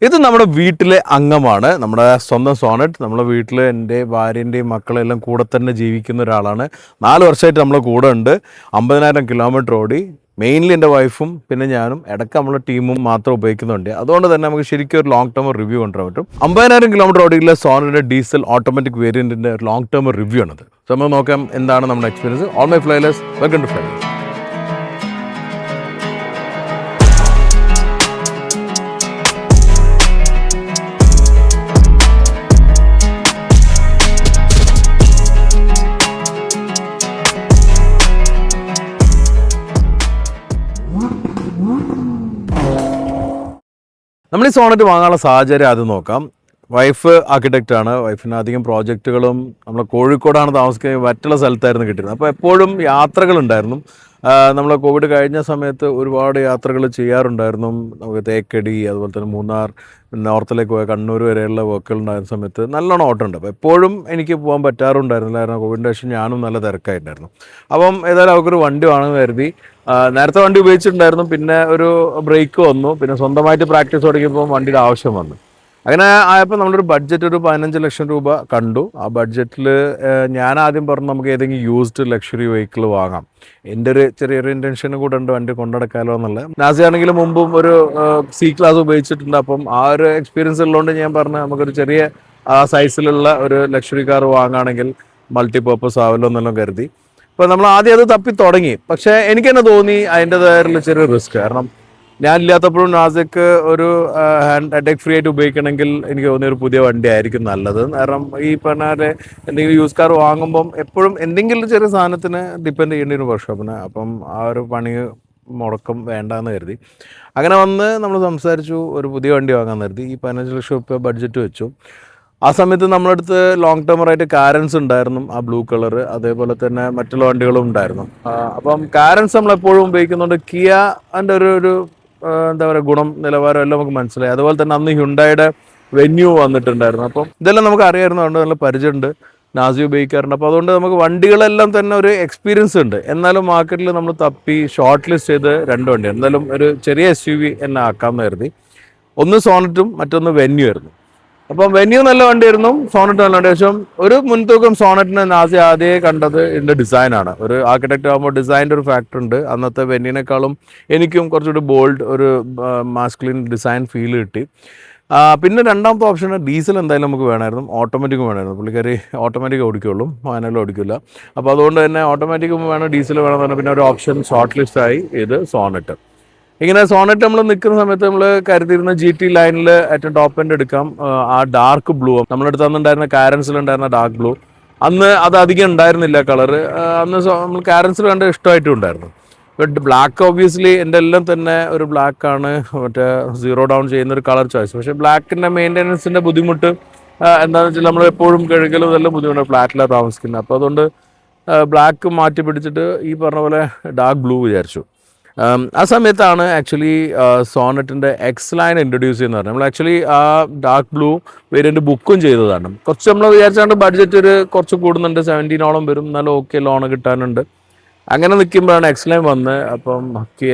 ഇത് നമ്മുടെ വീട്ടിലെ അംഗമാണ്, നമ്മുടെ സ്വന്തം സോണറ്റ്. നമ്മുടെ വീട്ടിൽ എൻ്റെ ഭാര്യൻ്റെയും മക്കളെല്ലാം കൂടെ തന്നെ ജീവിക്കുന്ന ഒരാളാണ്. 4 വർഷമായിട്ട് നമ്മളെ കൂടെ ഉണ്ട്. 50,000 കിലോമീറ്റർ ഓടി. മെയിൻലി എൻ്റെ വൈഫും പിന്നെ ഞാനും, ഇടയ്ക്ക് നമ്മളെ ടീമും മാത്രം ഉപയോഗിക്കുന്നുണ്ട്. അതുകൊണ്ട് തന്നെ നമുക്ക് ശരിക്കും ഒരു ലോങ് ടേം റിവ്യൂ കൊണ്ടുവരാൻ പറ്റും. 50,000 കിലോമീറ്റർ ഓടിയുള്ള സോണറ്റിൻ്റെ ഡീസൽ ഓട്ടോമാറ്റിക് വേരിയൻറ്റിൻ്റെ ലോങ് ടേം റിവ്യൂ ആണത്. സോ നമുക്ക് നോക്കാം എന്താണ് നമ്മുടെ experience. All my Flylers, welcome to Flylers. നമ്മൾ ഈ സോണറ്റ് വാങ്ങാനുള്ള സാഹചര്യം ആദ്യം നോക്കാം. വൈഫ് ആർക്കിടെക്റ്റാണ്. വൈഫിന് അധികം പ്രോജക്റ്റുകളും നമ്മൾ കോഴിക്കോടാണ് താമസിക്കുന്നത്, മറ്റുള്ള സ്ഥലത്തായിരുന്നു കിട്ടിയിരുന്നത്. അപ്പോൾ എപ്പോഴും യാത്രകളുണ്ടായിരുന്നു. നമ്മൾ കോവിഡ് കഴിഞ്ഞ സമയത്ത് ഒരുപാട് യാത്രകൾ ചെയ്യാറുണ്ടായിരുന്നു. നമുക്ക് തേക്കടി, അതുപോലെ തന്നെ മൂന്നാർ, നോർത്തിലേക്ക് പോയ കണ്ണൂർ വരെയുള്ള വർക്കുകൾ ഉണ്ടായിരുന്ന സമയത്ത് നല്ലോണം ഓട്ടമുണ്ട്. അപ്പോൾ എപ്പോഴും എനിക്ക് പോകാൻ പറ്റാറുണ്ടായിരുന്നില്ല, കാരണം കോവിഡിൻ്റെ ശേഷം ഞാനും നല്ല തിരക്കായിട്ടുണ്ടായിരുന്നു. അപ്പം ഏതായാലും അവർക്കൊരു വണ്ടി വേണമെന്ന് കരുതി. നേരത്തെ വണ്ടി ഉപയോഗിച്ചിട്ടുണ്ടായിരുന്നു, പിന്നെ ഒരു ബ്രേക്ക് വന്നു, പിന്നെ സ്വന്തമായിട്ട് പ്രാക്ടീസ് തുടങ്ങിയപ്പോൾ വണ്ടിയുടെ ആവശ്യം വന്നു. അങ്ങനെ ആയപ്പോൾ നമ്മളൊരു ബഡ്ജറ്റ് ഒരു 15 ലക്ഷം രൂപ കണ്ടു. ആ ബഡ്ജറ്റിൽ ഞാൻ ആദ്യം പറഞ്ഞു നമുക്ക് ഏതെങ്കിലും യൂസ്ഡ് ലക്ഷറി വെഹിക്കിൾ വാങ്ങാം. എൻ്റെ ഒരു ചെറിയൊരു ഇൻറ്റൻഷനും കൂടെ ഉണ്ട് വണ്ടി കൊണ്ടുനടക്കാമല്ലോ എന്നുള്ളത്. നാസി ആണെങ്കിൽ മുമ്പും ഒരു സി ക്ലാസ് ഉപയോഗിച്ചിട്ടുണ്ട്. അപ്പം ആ ഒരു എക്സ്പീരിയൻസ് ഉള്ളതുകൊണ്ട് ഞാൻ പറഞ്ഞു നമുക്കൊരു ചെറിയ സൈസിലുള്ള ഒരു ലക്ഷറി കാർ വാങ്ങുകയാണെങ്കിൽ മൾട്ടിപർപ്പസ് ആവല്ലോ എന്നെല്ലാം കരുതി. അപ്പോൾ നമ്മൾ ആദ്യം അത് തപ്പി തുടങ്ങി. പക്ഷേ എനിക്ക് തന്നെ തോന്നി അതിൻ്റെതായിട്ടുള്ള ചെറിയ റിസ്ക്. കാരണം ഞാനില്ലാത്തപ്പോഴും നാസിക്ക് ഒരു ഹെഡേക്ക് ഫ്രീ ആയിട്ട് ഉപയോഗിക്കണമെങ്കിൽ എനിക്ക് തോന്നിയ ഒരു പുതിയ വണ്ടി ആയിരിക്കും നല്ലത്. കാരണം ഈ പറഞ്ഞാൽ എന്തെങ്കിലും യൂസ് കാർ വാങ്ങുമ്പം എപ്പോഴും എന്തെങ്കിലും ചെറിയ സാധനത്തിന് ഡിപ്പെൻഡ് ചെയ്യേണ്ടി വരും വർക്ക്ഷോപ്പിന്. അപ്പം ആ ഒരു പണി മുടക്കം വേണ്ടാന്ന് കരുതി. അങ്ങനെ വന്ന് നമ്മൾ സംസാരിച്ചു, ഒരു പുതിയ വണ്ടി വാങ്ങാൻ കരുതി. ഈ 15 ലക്ഷം രൂപ ബഡ്ജറ്റ് വെച്ചു. ആ സമയത്ത് നമ്മളടുത്ത് ലോങ് ടേമറായിട്ട് കാരൻസ് ഉണ്ടായിരുന്നു, ആ ബ്ലൂ കളർ. അതേപോലെ തന്നെ മറ്റുള്ള വണ്ടികളും ഉണ്ടായിരുന്നു. അപ്പം കാരൻസ് നമ്മളെപ്പോഴും ഉപയോഗിക്കുന്നുണ്ട്. കിയാൻ്റെ ഒരു എന്താ പറയുക, ഗുണം നിലവാരം എല്ലാം നമുക്ക് മനസ്സിലായി. അതുപോലെ തന്നെ അന്ന് ഹ്യുണ്ടായുടെ വെന്യൂ വന്നിട്ടുണ്ടായിരുന്നു. അപ്പം ഇതെല്ലാം നമുക്ക് അറിയായിരുന്നു, അതുകൊണ്ട് നല്ല പരിചയമുണ്ട്. നാസി ഉപയോഗിക്കാറുണ്ട്. അപ്പോൾ അതുകൊണ്ട് നമുക്ക് വണ്ടികളെല്ലാം തന്നെ ഒരു എക്സ്പീരിയൻസ് ഉണ്ട്. എന്നാലും മാർക്കറ്റിൽ നമ്മൾ തപ്പി ഷോർട്ട് ലിസ്റ്റ് ചെയ്ത് 2 വണ്ടിയാണ്. എന്തായാലും ഒരു ചെറിയ SUV എന്നെ ആക്കാമെന്ന് കരുതി. ഒന്ന് സോണറ്റും മറ്റൊന്ന് വെന്യൂ ആയിരുന്നു. അപ്പം വെന്യൂ നല്ല വണ്ടിയായിരുന്നു, സോണറ്റ് നല്ല വണ്ടി. പക്ഷേ ഒരു മുൻതൂക്കം സോണറ്റിന് നാസി ആദ്യമേ കണ്ടത് ഇതിൻ്റെ ഡിസൈനാണ്. ഒരു ആർക്കിടെക്റ്റ് ആകുമ്പോൾ ഡിസൈൻ്റെ ഒരു ഫാക്ടർ ഉണ്ട്. അന്നത്തെ വെന്യൂവിനേക്കാളും എനിക്കും കുറച്ചുകൂടി ബോൾഡ് ഒരു മാസ്കുലിൻ ഡിസൈൻ ഫീൽ കിട്ടി. പിന്നെ രണ്ടാമത്തെ ഓപ്ഷൻ ഡീസൽ എന്തായാലും നമുക്ക് വേണമായിരുന്നു, ഓട്ടോമാറ്റിക്കും വേണമായിരുന്നു. പുള്ളിക്കാരി ഓട്ടോമാറ്റിക് ഓടിക്കുള്ളൂ, മാനുവൽ ഓടിക്കില്ല. അപ്പോൾ അതുകൊണ്ട് തന്നെ ഓട്ടോമാറ്റിക്കും വേണം, ഡീസൽ വേണമെന്ന് പറഞ്ഞാൽ പിന്നെ ഒരു ഓപ്ഷൻ ഷോർട്ട് ലിസ്റ്റായി ഇത് സോണറ്റ്. ഇങ്ങനെ സോണറ്റ് നമ്മൾ നിൽക്കുന്ന സമയത്ത് നമ്മൾ കരുതിയിരുന്ന GT ലൈനിൽ ഏറ്റവും ടോപ്പ് എൻഡ് എടുക്കാം. ആ ഡാർക്ക് ബ്ലൂ നമ്മളെടുത്ത് അന്നുണ്ടായിരുന്ന കാരൻസിലുണ്ടായിരുന്ന ഡാർക്ക് ബ്ലൂ, അന്ന് അത് അധികം ഉണ്ടായിരുന്നില്ല കളറ്. അന്ന് നമ്മൾ കാരൻസിൽ കണ്ട് ഇഷ്ടമായിട്ടും ഉണ്ടായിരുന്നു. ബട്ട് ബ്ലാക്ക് ഒബ്വിയസ്ലി എൻ്റെ എല്ലാം തന്നെ ഒരു ബ്ലാക്കാണ് മറ്റേ സീറോ ഡൗൺ ചെയ്യുന്ന ഒരു കളർ ചോയ്സ്. പക്ഷേ ബ്ലാക്കിൻ്റെ മെയിൻ്റെനൻസിൻ്റെ ബുദ്ധിമുട്ട് എന്താണെന്ന് വെച്ചാൽ നമ്മൾ എപ്പോഴും കഴുകലും ഇതെല്ലാം ബുദ്ധിമുട്ടാണ്, ഫ്ലാറ്റിലാണ് താമസിക്കുന്നത്. അപ്പോൾ അതുകൊണ്ട് ബ്ലാക്ക് മാറ്റി പിടിച്ചിട്ട് ഈ പറഞ്ഞ പോലെ ഡാർക്ക് ബ്ലൂ വിചാരിച്ചു. ആ സമയത്താണ് ആക്ച്വലി സോണറ്റിൻ്റെ എക്സ് ലൈൻ ഇൻട്രൊഡ്യൂസ് ചെയ്യുന്നത്. നമ്മൾ ആക്ച്വലി ആ ഡാർക്ക് ബ്ലൂ വേരിയൻ്റ് ബുക്കും ചെയ്തതാണ്. കുറച്ച് നമ്മൾ വിചാരിച്ചാണ്ട് ബഡ്ജറ്റ് ഒരു കുറച്ച് കൂടുന്നുണ്ട്, 17 വരും, എന്നാലും ഓക്കെ ലോണ് കിട്ടാനുണ്ട്. അങ്ങനെ നിൽക്കുമ്പോഴാണ് എക്സ് ലൈൻ വന്ന്. അപ്പം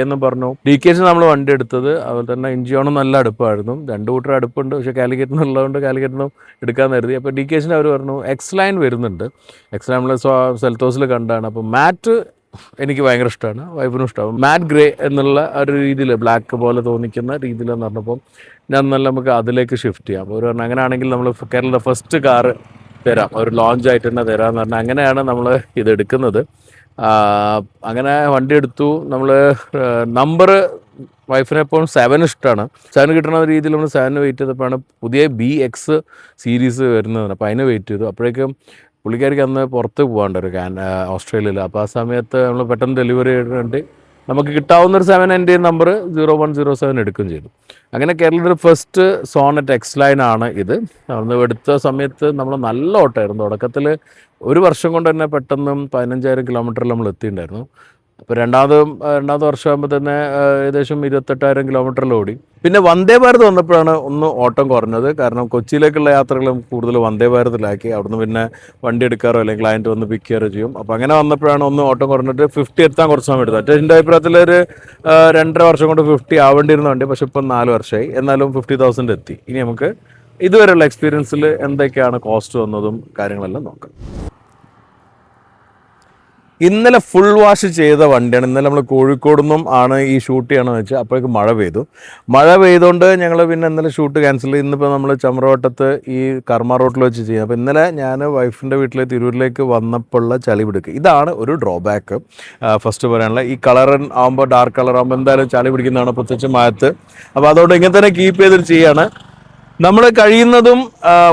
എന്ന് പറഞ്ഞു DKC നമ്മൾ വണ്ടി എടുത്തത്. അതുപോലെ തന്നെ ഇഞ്ചിയോണും നല്ല അടുപ്പായിരുന്നു. 2 കൂട്ടർ അടുപ്പുണ്ട്, പക്ഷേ കാലിക്കറ്റിൽ നിന്നുള്ളതുകൊണ്ട് കാലിക്കറ്റിൽ നിന്നും എടുക്കാൻ കരുതി. അപ്പോൾ DKC അവർ പറഞ്ഞു എക്സ് ലൈൻ വരുന്നുണ്ട്. എക്സ് ലൈൻ നമ്മൾ സെൽത്തോസിൽ കണ്ടാണ്. അപ്പോൾ മാറ്റ് എനിക്ക് ഭയങ്കര ഇഷ്ടമാണ്, വൈഫിനും ഇഷ്ടമാവും. മാറ്റ് ഗ്രേ എന്നുള്ള ഒരു രീതിയിൽ ബ്ലാക്ക് പോലെ തോന്നിക്കുന്ന രീതിയിലെന്ന് പറഞ്ഞപ്പോൾ ഞാൻ നല്ല നമുക്ക് അതിലേക്ക് ഷിഫ്റ്റ് ചെയ്യാം. അപ്പോൾ ഒരു പറഞ്ഞു അങ്ങനെയാണെങ്കിൽ നമ്മൾ കേരളത്തിലെ ഫസ്റ്റ് കാറ് തരാം, ഒരു ലോഞ്ചായിട്ട് തന്നെ തരാമെന്ന് പറഞ്ഞാൽ അങ്ങനെയാണ് നമ്മൾ ഇതെടുക്കുന്നത്. അങ്ങനെ വണ്ടി എടുത്തു. നമ്മൾ നമ്പർ വൈഫിനെ എപ്പോഴും 7 ഇഷ്ടമാണ്. 7 കിട്ടുന്ന രീതിയിൽ നമ്മൾ 7 വെയിറ്റ് ചെയ്തപ്പോഴാണ് പുതിയ BX സീരീസ് വരുന്നത്. അപ്പോൾ അതിന് വെയിറ്റ് ചെയ്തു. അപ്പോഴേക്കും പുള്ളിക്കാരിക്ക് അന്ന് പുറത്ത് പോകാണ്ട് ഓസ്ട്രേലിയയിൽ. അപ്പോൾ ആ സമയത്ത് നമ്മൾ പെട്ടെന്ന് ഡെലിവറി ചെയ്തിട്ട് നമുക്ക് കിട്ടാവുന്നൊരു 7 എൻ്റെ നമ്പർ 0107 എടുക്കുകയും ചെയ്തു. അങ്ങനെ കേരളത്തിൽ ഫസ്റ്റ് സോണറ്റ് എക്സ് ലൈൻ ആണ് ഇത്. അന്ന് എടുത്ത സമയത്ത് നമ്മൾ നല്ല ഓട്ടമായിരുന്നു. തുടക്കത്തിൽ 1 വർഷം കൊണ്ട് തന്നെ പെട്ടെന്ന് 15,000 കിലോമീറ്ററിൽ നമ്മൾ എത്തിയിട്ടുണ്ടായിരുന്നു. അപ്പോൾ രണ്ടാമത്തെ വർഷമാകുമ്പോൾ തന്നെ ഏകദേശം 28,000 കിലോമീറ്ററിൽ ഓടി. പിന്നെ വന്ദേ ഭാരത് വന്നപ്പോഴാണ് ഒന്ന് ഓട്ടം കുറഞ്ഞത്. കാരണം കൊച്ചിയിലേക്കുള്ള യാത്രകളും കൂടുതൽ വന്ദേ ഭാരതിലാക്കി. അവിടുന്ന് പിന്നെ വണ്ടി എടുക്കാറോ അല്ലെങ്കിൽ ക്ലയൻറ്റ് വന്ന് പിക്ക് ചെയ്യാറോ ചെയ്യും. അപ്പോൾ അങ്ങനെ വന്നപ്പോഴാണ് ഒന്ന് ഓട്ടം കുറഞ്ഞിട്ട് 50 എത്താൻ കുറച്ച് സമയം എടുത്തത്. എൻ്റെ അഭിപ്രായത്തിൽ ഒരു 2.5 വർഷം കൊണ്ട് 50 ആവേണ്ടിയിരുന്ന വണ്ടി, പക്ഷെ ഇപ്പം 4 വർഷമായി. എന്നാലും 50,000 എത്തി. ഇനി നമുക്ക് ഇതുവരെയുള്ള എക്സ്പീരിയൻസിൽ എന്തൊക്കെയാണ് കോസ്റ്റ് വന്നതും കാര്യങ്ങളെല്ലാം നോക്കാം. ഇന്നലെ ഫുൾ വാഷ് ചെയ്ത വണ്ടിയാണ്. ഇന്നലെ നമ്മൾ കോഴിക്കോട് നിന്നും ആണ് ഈ ഷൂട്ട് ചെയ്യണമെന്ന് വെച്ചാൽ അപ്പോഴേക്ക് മഴ പെയ്തുകൊണ്ട് ഞങ്ങൾ പിന്നെ ഇന്നലെ ഷൂട്ട് ക്യാൻസൽ ചെയ്ത് ഇന്നിപ്പോൾ നമ്മൾ ചമ്രവട്ടത്ത് ഈ കർമ്മ റോട്ടിൽ വെച്ച് ചെയ്യാം. അപ്പോൾ ഇന്നലെ ഞാൻ വൈഫിൻ്റെ വീട്ടിൽ തിരൂരിലേക്ക് വന്നപ്പോൾ ഉള്ള ചളി പിടിക്കുക, ഇതാണ് ഒരു ഡ്രോബാക്ക് ഫസ്റ്റ് പറയാനുള്ള. ഈ കളർ ആകുമ്പോൾ ഡാർക്ക് കളർ ആകുമ്പോൾ എന്തായാലും ചളി പിടിക്കുന്നതാണ്, പ്രത്യേകിച്ച് മഴത്ത്. അപ്പോൾ അതുകൊണ്ട് ഇങ്ങനെ തന്നെ കീപ്പ് ചെയ്തിട്ട് ചെയ്യാണ്. നമ്മൾ കഴിയുന്നതും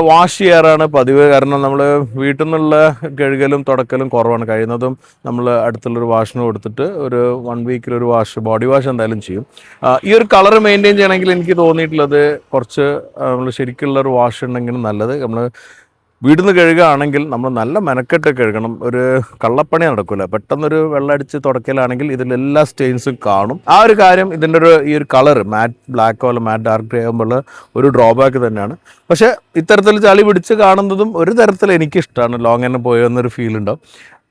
വാഷ് ചെയ്യാറാണ് പതിവ്. കാരണം നമ്മൾ വീട്ടിൽ നിന്നുള്ള കഴുകലും തുടക്കലും കുറവാണ്. കഴിയുന്നതും നമ്മൾ അടുത്തുള്ളൊരു വാഷിന് കൊടുത്തിട്ട് ഒരു 1 വീക്കിലൊരു വാഷ്, ബോഡി വാഷ് എന്തായാലും ചെയ്യും. ഈ ഒരു കളർ മെയിൻറ്റെയിൻ ചെയ്യണമെങ്കിൽ എനിക്ക് തോന്നിയിട്ടുള്ളത് കുറച്ച് നമ്മൾ ശരിക്കുള്ളൊരു വാഷ് ഉണ്ടെങ്കിലും നല്ലത്. നമ്മൾ വീട്ടിൽ നിന്ന് കഴുകുകയാണെങ്കിൽ നമ്മൾ നല്ല മെനക്കെട്ട് കഴുകണം. ഒരു കള്ളപ്പണി നടക്കില്ല. പെട്ടെന്നൊരു വെള്ളം അടിച്ച് തുടക്കലാണെങ്കിൽ ഇതിലെല്ലാ സ്റ്റെയിൻസും കാണും. ആ ഒരു കാര്യം ഇതിൻ്റെ ഈ ഒരു കളർ മാറ്റ് ബ്ലാക്കോ അല്ല മാറ്റ് ഡാർക്ക് ഗ്രേ ആകുമ്പോൾ ഒരു ഡ്രോബാക്ക് തന്നെയാണ്. പക്ഷേ ഇത്തരത്തിൽ ചളി പിടിച്ച് കാണുന്നതും ഒരു തരത്തിൽ എനിക്കിഷ്ടമാണ്. ലോങ് തന്നെ പോയെന്നൊരു ഫീൽ ഉണ്ടാവും.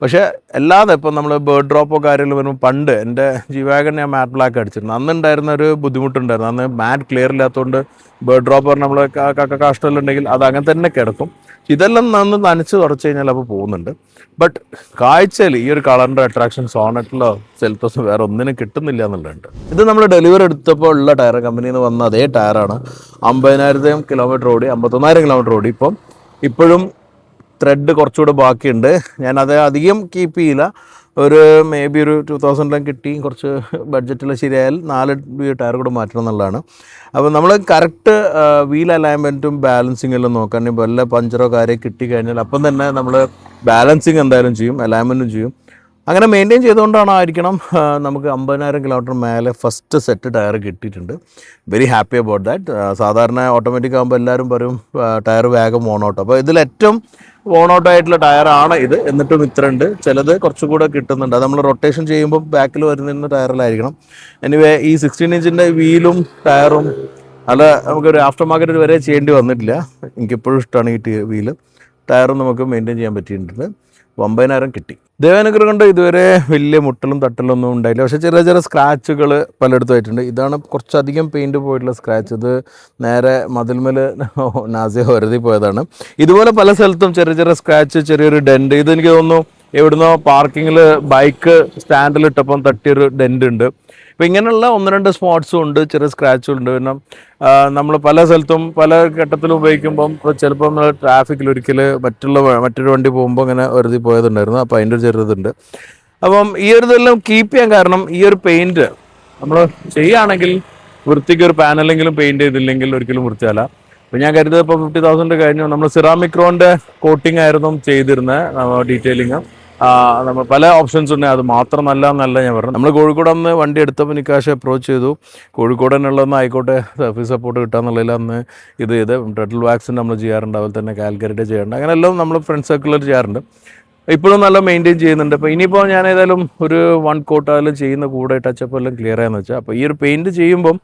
പക്ഷേ അല്ലാതെ ഇപ്പം നമ്മൾ ബേർഡ് ഡ്രോപ്പോ കാര്യങ്ങൾ വരുമ്പോൾ പണ്ട് എൻ്റെ ജിവാഗൺ ഞാൻ മാറ്റ് ബ്ലാക്ക് അടിച്ചിരുന്നു. അന്നുണ്ടായിരുന്ന ഒരു ബുദ്ധിമുട്ടുണ്ടായിരുന്നു. അന്ന് മാറ്റ് ക്ലിയർ ഇല്ലാത്തതുകൊണ്ട് ബേർഡ് ഡ്രോപ്പ് പറഞ്ഞാൽ നമ്മൾ കാഷ്ടമെല്ലാം ഉണ്ടെങ്കിൽ അത് അങ്ങനെ തന്നെ കിടക്കും. ഇതെല്ലാം നനച്ച് തുടച്ച് കഴിഞ്ഞാൽ അപ്പോൾ പോകുന്നുണ്ട്. ബട്ട് കാഴ്ചയിൽ ഈ ഒരു കളറിൻ്റെ അട്രാക്ഷൻ സോണറ്റിലോ സെൽത്തോസോ വേറെ ഒന്നിനും കിട്ടുന്നില്ല എന്നുള്ളതുണ്ട്. ഇത് നമ്മൾ ഡെലിവറി എടുത്തപ്പോൾ ഉള്ള ടയർ, കമ്പനിയിൽ നിന്ന് വന്ന അതേ ടയറാണ്. 50,000 കിലോമീറ്റർ ഓടി, 51,000 കിലോമീറ്റർ ഓടി. ഇപ്പോഴും ത്രെഡ് കുറച്ചുകൂടെ ബാക്കിയുണ്ട്. ഞാനത് അധികം കീപ്പ് ചെയ്യില്ല. ഒരു മേ ബി ഒരു 2000 കിട്ടി, കുറച്ച് ബഡ്ജറ്റിൽ ശരിയായാൽ 4 ടയർ കൂടെ മാറ്റണം എന്നുള്ളതാണ്. അപ്പോൾ നമ്മൾ കറക്റ്റ് വീൽ അലൈൻമെൻറ്റും ബാലൻസിങ് എല്ലാം നോക്കാൻ. വല്ല പഞ്ചറോ കാര്യം കിട്ടിക്കഴിഞ്ഞാൽ അപ്പം തന്നെ നമ്മൾ ബാലൻസിങ് എന്തായാലും ചെയ്യും, അലൈൻമെൻറ്റും ചെയ്യും. അങ്ങനെ മെയിൻറ്റെയിൻ ചെയ്തുകൊണ്ടായിരിക്കണം നമുക്ക് 50,000 കിലോമീറ്റർ മേലെ ഫസ്റ്റ് സെറ്റ് ടയർ കിട്ടിയിട്ടുണ്ട്. Very happy about that. സാധാരണ ഓട്ടോമാറ്റിക് ആകുമ്പോൾ എല്ലാവരും പറയും ടയർ വേഗം ഓണൗട്ട്. അപ്പോൾ ഇതിലേറ്റവും ഓണൗട്ട് ആയിട്ടുള്ള ടയറാണ് ഇത്. എന്നിട്ടും ഇത്ര ഉണ്ട്. ചിലത് കുറച്ചുകൂടെ കിട്ടുന്നുണ്ട്. അത് നമ്മൾ റൊട്ടേഷൻ ചെയ്യുമ്പോൾ ബാക്കിൽ വരുന്ന ടയറിലായിരിക്കണം. എനിവേ ഈ 16 ഇഞ്ചിൻ്റെ വീലും ടയറും അല്ല നമുക്കൊരു ആഫ്റ്റർ മാർക്കറ്റ് വരെ ചെയ്യേണ്ടി വന്നിട്ടില്ല. എനിക്കിപ്പോഴും ഇഷ്ടമാണ് ഈ വീല് ടയറും നമുക്ക് മെയിൻറ്റെയിൻ ചെയ്യാൻ പറ്റിയിട്ടുണ്ട്. 50,000 കിട്ടി. ദൈവാനുഗ്രഹം കൊണ്ട് ഇതുവരെ വലിയ മുട്ടലും തട്ടലും ഒന്നും ഉണ്ടായില്ല. പക്ഷേ ചെറിയ സ്ക്രാച്ചുകൾ പലയിടത്തും ആയിട്ടുണ്ട്. ഇതാണ് കുറച്ചധികം പെയിൻറ്റ് പോയിട്ടുള്ള സ്ക്രാച്ച്. ഇത് നേരെ മതിൽമേൽ നാസിയ ഒരതി പോയതാണ്. ഇതുപോലെ പല സ്ഥലത്തും ചെറിയ സ്ക്രാച്ച്, ചെറിയൊരു ഡെൻറ്റ്. ഇതെനിക്ക് തോന്നുന്നു എവിടുന്നോ പാർക്കിങ്ങിൽ ബൈക്ക് സ്റ്റാൻഡിലിട്ടപ്പം തട്ടിയൊരു ഡെൻറ്റ് ഉണ്ട്. അപ്പോൾ ഇങ്ങനെയുള്ള 1-2 സ്പോട്ട്സും ഉണ്ട്, ചെറിയ സ്ക്രാച്ചും ഉണ്ട്. പിന്നെ നമ്മൾ പല സ്ഥലത്തും പല ഘട്ടത്തിലും ഉപയോഗിക്കുമ്പം ചിലപ്പോൾ നമ്മൾ ട്രാഫിക്കിൽ ഒരിക്കൽ മറ്റൊരു വണ്ടി പോകുമ്പോൾ ഇങ്ങനെ ഒരുതി പോയതുണ്ടായിരുന്നു. അപ്പോൾ അതിൻ്റെ ഒരു ചെറുതുണ്ട്. അപ്പം ഈ ഒരു ഇതെല്ലാം കീപ്പ് ചെയ്യാൻ കാരണം ഈ ഒരു പെയിൻറ്റ് നമ്മൾ ചെയ്യുകയാണെങ്കിൽ വൃത്തിക്ക് ഒരു പാനലെങ്കിലും പെയിൻറ്റ് ചെയ്തില്ലെങ്കിൽ ഒരിക്കലും വൃത്തിയല്ല. അപ്പോൾ ഞാൻ കരുതുന്നത് ഇപ്പോൾ 50,000 കഴിഞ്ഞു. നമ്മൾ സിറാമിക് റോണിൻ്റെ കോട്ടിംഗ് ആയിരുന്നു ചെയ്തിരുന്നത് ഡീറ്റെയിലിങ്. നമ്മൾ പല ഓപ്ഷൻസ് ഉണ്ട്. അത് മാത്രം നല്ല ഞാൻ പറഞ്ഞു. നമ്മൾ കോഴിക്കോട് അന്ന് വണ്ടി എടുത്തപ്പോൾ നിക്കാശ് അപ്രോച്ച് ചെയ്തു. കോഴിക്കോട് തന്നെയുള്ളതെന്ന് ആയിക്കോട്ടെ, സർവീസ് സപ്പോർട്ട് കിട്ടാന്നുള്ളതിൽ അന്ന് ഇത് ടോട്ടൽ വാക്സിൻ നമ്മൾ ചെയ്യാറുണ്ട്. അതുപോലെ തന്നെ കാൽക്കുലേറ്റ് ചെയ്യാറുണ്ട്. അങ്ങനെയെല്ലാം നമ്മൾ ഫ്രണ്ട് സർക്കിളിൽ ചെയ്യാറുണ്ട്. ഇപ്പോഴും നല്ല മെയിൻറ്റെയിൻ ചെയ്യുന്നുണ്ട്. അപ്പോൾ ഇനിയിപ്പോൾ ഞാൻ ഏതായാലും ഒരു 1 കോട്ടാലും ചെയ്യുന്ന കൂടെ ടച്ചപ്പ് എല്ലാം ക്ലിയർ ആയെന്ന് വെച്ചാൽ. അപ്പോൾ ഈ ഒരു പെയിൻറ്റ് ചെയ്യുമ്പം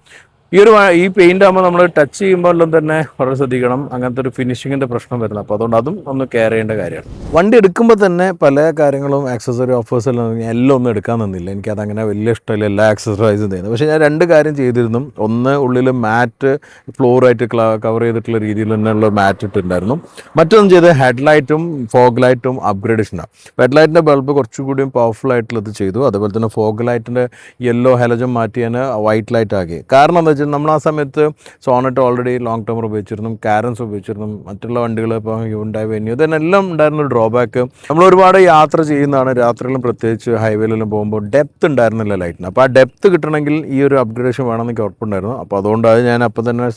ഈ പെയിൻ്റ് ആകുമ്പോൾ നമ്മൾ ടച്ച് ചെയ്യുമ്പോൾ എല്ലാം തന്നെ വളരെ ശ്രദ്ധിക്കണം. അങ്ങനത്തെ ഒരു ഫിനിഷിങ്ങിൻ്റെ പ്രശ്നം വരുന്നത്. അപ്പോൾ അതുകൊണ്ട് അതും ഒന്ന് കെയർ ചെയ്യേണ്ട കാര്യമാണ്. വണ്ടി എടുക്കുമ്പോൾ തന്നെ പല കാര്യങ്ങളും ആക്സസറി ഓഫേഴ്സ് എല്ലാം ഒന്നും എടുക്കാൻ നിന്നില്ല. എനിക്കതങ്ങനെ വലിയ ഇഷ്ടമില്ല എല്ലാ ആക്സസറൈസും ചെയ്യുന്നത്. പക്ഷേ ഞാൻ 2 കാര്യം ചെയ്തിരുന്നു. ഒന്ന്, ഉള്ളിൽ മാറ്റ് ഫ്ലോറായിട്ട് കവർ ചെയ്തിട്ടുള്ള രീതിയിൽ തന്നെയുള്ള മാറ്റ് ഇട്ടുണ്ടായിരുന്നു. മറ്റൊന്നും ചെയ്ത് ഹെഡ്ലൈറ്റും ഫോഗ് ലൈറ്റും അപ്ഗ്രേഡേഷനാണ്. ഹെഡ്ലൈറ്റിൻ്റെ ബൾബ് കുറച്ചുകൂടിയും പവർഫുൾ ആയിട്ടുള്ളത് ചെയ്തു. അതുപോലെ തന്നെ ഫോഗ് ലൈറ്റിൻ്റെ യെല്ലോ ഹലോജൻ മാറ്റി ഞാൻ വൈറ്റ് ലൈറ്റ് ആക്കി. കാരണം എന്താ വെച്ചാൽ നമ്മൾ ആ സമയത്ത് സോണറ്റ് ഓൾറെഡി ലോങ് ടേമർ ഉപയോഗിച്ചിരുന്നു, കാരൻസ് ഉപയോഗിച്ചിരുന്നു, മറ്റുള്ള വണ്ടികൾ ഇപ്പോൾ ഹ്യുണ്ടായി വെന്യൂ ഇതിനെല്ലാം ഉണ്ടായിരുന്ന ഒരു ഡ്രോബാക്ക്. നമ്മൾ ഒരുപാട് യാത്ര ചെയ്യുന്നതാണ്. രാത്രിയിലും പ്രത്യേകിച്ച് ഹൈവേയിലെല്ലാം പോകുമ്പോൾ ഡെപ്ത് ഉണ്ടായിരുന്നില്ല ലൈറ്റിന്. അപ്പോൾ ആ ഡെപ്ത് കിട്ടണമെങ്കിൽ ഈ ഒരു അപ്ഗ്രേഡേഷൻ വേണമെന്ന് എനിക്ക് ഉറപ്പുണ്ടായിരുന്നു. അപ്പോൾ അതുകൊണ്ട് അത് ഞാൻ അപ്പം തന്നെ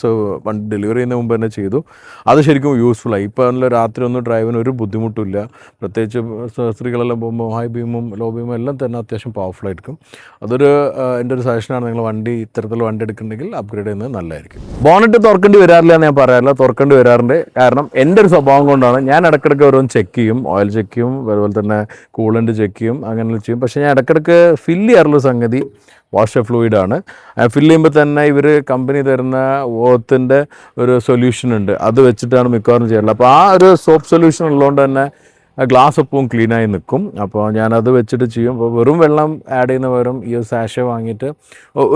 വണ്ടി ഡെലിവറി ചെയ്യുന്ന മുമ്പ് തന്നെ ചെയ്തു. അത് ശരിക്കും യൂസ്ഫുള്ളായി. ഇപ്പോൾ നല്ല രാത്രി ഒന്നും ഡ്രൈവിന് ഒരു ബുദ്ധിമുട്ടില്ല. പ്രത്യേകിച്ച് സ്ത്രീകളെല്ലാം പോകുമ്പോൾ ഹൈ ബീമും ലോ ബീമും എല്ലാം തന്നെ അത്യാവശ്യം പവർഫുൾ ആയിരിക്കും. അതൊരു എൻ്റെ ഒരു സജഷനാണ്. നിങ്ങൾ ഇത്തരത്തിലുള്ള വണ്ടി എടുക്കുന്നുണ്ടെങ്കിൽ അപ്ഗ്രേഡ് ചെയ്യുന്നത് നല്ലതായിരിക്കും. ബോണറ്റ് തുറക്കേണ്ടി വരാറില്ല എന്ന് ഞാൻ പറയാറില്ല, തുറക്കേണ്ടി വരാറുണ്ട്. കാരണം എൻ്റെ ഒരു സ്വഭാവം കൊണ്ടാണ്. ഞാൻ ഇടയ്ക്കിടയ്ക്ക് ഓരോന്ന് ചെക്ക് ചെയ്യും, ഓയിൽ ചെക്ക് ചെയ്യും, അതുപോലെ തന്നെ കൂളൻ്റ് ചെക്ക് ചെയ്യും, അങ്ങനെ ചെയ്യും. പക്ഷേ ഞാൻ ഇടയ്ക്കിടയ്ക്ക് ഫില്ല് ചെയ്യാറുള്ള സംഗതി വാഷർ ഫ്ലൂയിഡാണ്. ഫില്ല് ചെയ്യുമ്പോൾ തന്നെ ഇവർ കമ്പനി തരുന്ന ഓത്തിൻ്റെ ഒരു സൊല്യൂഷൻ ഉണ്ട്, അത് വെച്ചിട്ടാണ് മിക്കവാറും ചെയ്യാറുള്ളത്. അപ്പോൾ ആ ഒരു സോപ്പ് സൊല്യൂഷൻ ഉള്ളതുകൊണ്ട് തന്നെ ഗ്ലാസ് എപ്പോഴും ക്ലീനായി നിൽക്കും. അപ്പോൾ ഞാനത് വെച്ചിട്ട് ചെയ്യും. അപ്പോൾ വെറും വെള്ളം ആഡ് ചെയ്യുന്ന പകരം ഈ സാഷെ വാങ്ങിയിട്ട്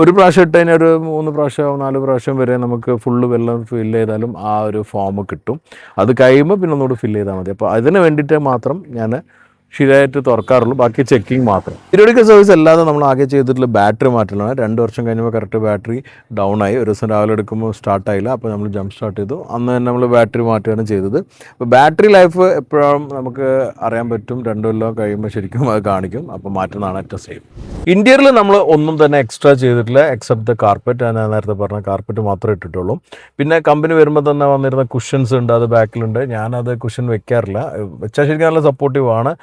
ഒരു പ്രാവശ്യം ഇട്ട് കഴിഞ്ഞാൽ ഒരു 3 പ്രാവശ്യം 4 പ്രാവശ്യം വരെ നമുക്ക് ഫുള്ള് വെള്ളം ഫില്ല് ചെയ്താലും ആ ഒരു ഫോം കിട്ടും. അത് കഴിയുമ്പോൾ പിന്നെ ഒന്നുകൂടി ഫില്ല് ചെയ്താൽ മതി. അപ്പോൾ അതിന് വേണ്ടിയിട്ട് മാത്രം ഞാൻ ശരിയായിട്ട് തുറക്കാറുള്ളൂ, ബാക്കി ചെക്കിങ് മാത്രം. പീരിയോഡിക്കൽ സർവീസ് അല്ലാതെ നമ്മൾ ആകെ ചെയ്തിട്ടുള്ള ബാറ്ററി മാറ്റലാണ്. 2 വർഷം കഴിഞ്ഞപ്പോൾ കറക്റ്റ് ബാറ്ററി ഡൗൺ ആയി. ഒരു ദിവസം രാവിലെ എടുക്കുമ്പോൾ സ്റ്റാർട്ടായില്ല, അപ്പോൾ നമ്മൾ ജംപ് സ്റ്റാർട്ട് ചെയ്തു. അന്ന് തന്നെ നമ്മൾ ബാറ്ററി മാറ്റുകയാണ് ചെയ്തത്. അപ്പോൾ ബാറ്ററി ലൈഫ് എപ്പോഴും നമുക്ക് അറിയാൻ പറ്റും, 2 കൊല്ലം കഴിയുമ്പോൾ ശരിക്കും അത് കാണിക്കും. അപ്പോൾ മാറ്റുന്നതാണ് ഏറ്റവും സേഫ്. ഇന്റീരിയറിൽ നമ്മൾ ഒന്നും തന്നെ എക്സ്ട്രാ ചെയ്തിട്ടില്ല, എക്സെപ്റ്റ് ദ കാർപ്പറ്റ്. ഞാൻ നേരത്തെ പറഞ്ഞ കാർപ്പറ്റ് മാത്രമേ ഇട്ടിട്ടുള്ളൂ. പിന്നെ കമ്പനി വരുമ്പോൾ തന്നെ വന്നിരുന്ന കുഷൻസ് ഉണ്ട്, അത് ബാക്കിലുണ്ട്. ഞാനത് കുഷൻ വെക്കാറില്ല, വെച്ചാൽ ശരിക്കും നല്ല സപ്പോർട്ടീവ് ആണ്.